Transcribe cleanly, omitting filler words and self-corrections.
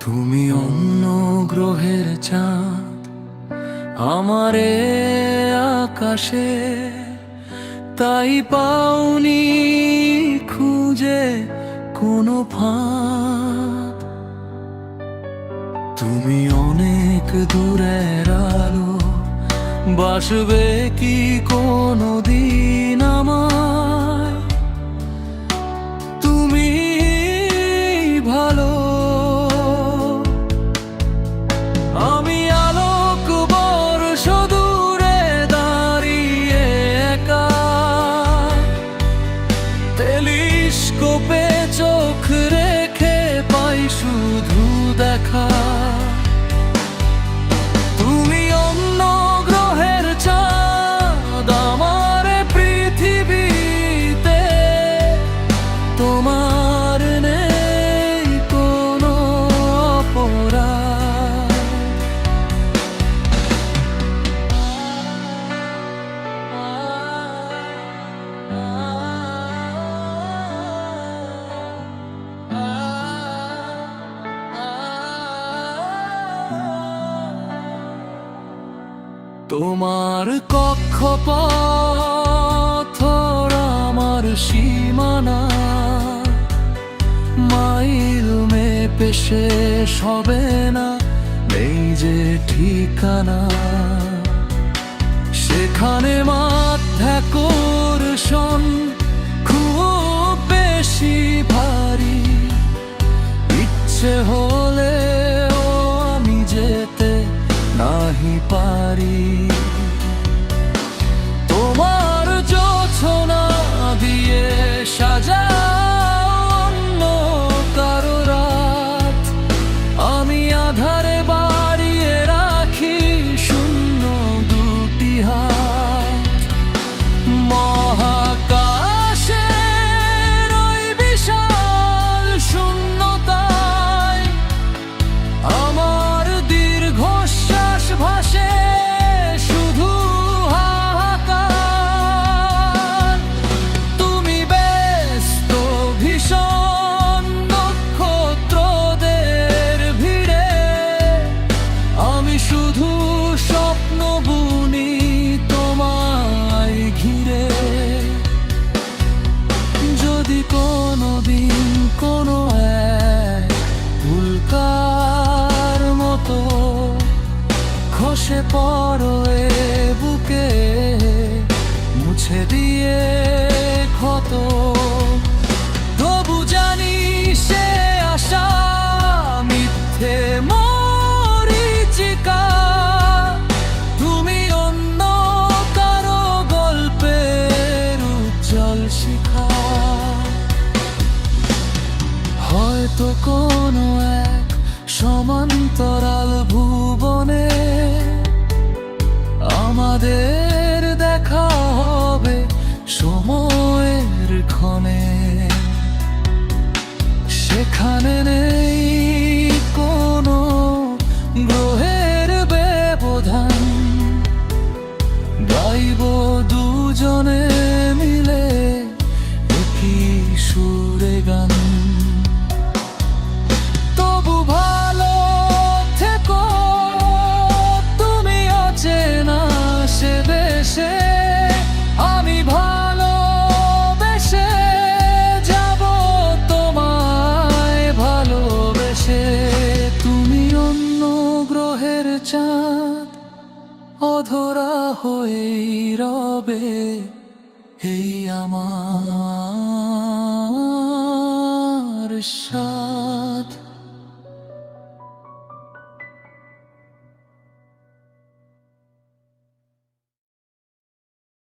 তুমি অন্য গ্রহের চাঁদ আমারে আকাশে, তাই পাওনি খুঁজে কোনো ফাঁদ। তুমি অনেক দূরের আলো, বাসবে কি কোনো দিন আমায়? তুমি ভালো, আমি আলোক বর্ষ দূরে দাঁড়িয়ে একা, টেলিস্কোপে চোখ রেখে পাই শুধু দেখা। তুমি অন্য গ্রহের চাঁদ আমার পৃথিবীতে, তোমার নেই কোনো অপরাধ। তোমার কক্ষপথ আমার সীমানা, মাইল মেপে শেষ হবে না, নেই যে ঠিকানা। সেখানে মাধ্যাকর্ষণ খুব বেশি ভারী, ইচ্ছে হলেও আমি যেতে নাহি পারি। তোমার জোছনা দিয়ে সাজাও অন্য কারো রাত, আমি আধারে বাড়িয়ে রাখি শূন্য দুটি হাত। মহাকাশের ওই বিশাল শূন্যতায় আমার দীর্ঘশ্বাস ভাসে শুধু হাহাকার। তুমি ব্যস্ত ভীষণ নক্ষত্রদের ভিড়ে, আমি শুধু স্বপ্ন বুনি তোমায় ঘিরে। যদি কোনোদিন কোনো এক উল্কার মতো খসে পড়ো এ বুকে, মুছে দিয়ে ক্ষত, তবু জানি সে আশা মিথ্যে মরীচিকা। তুমি অন্য কারো গল্পের উজ্জ্বল শিখা, হয়তো কোনো এক সমান্তরাল ভুবনে আমাদের দেখা হবে সময়ের ক্ষণে। সেখানে নেই কোনো গ্রহের ব্যবধান, গাইব দুজনে মিলে একই সুরে গান। তবু ভালো থেকো তুমি অচেনা সে দেশে, আমি ভালোবেসে যাব তোমায় ভালোবেসে। তুমি অন্য গ্রহের চাঁদ অধরা হয়েই রবে, এই আমার সাথ।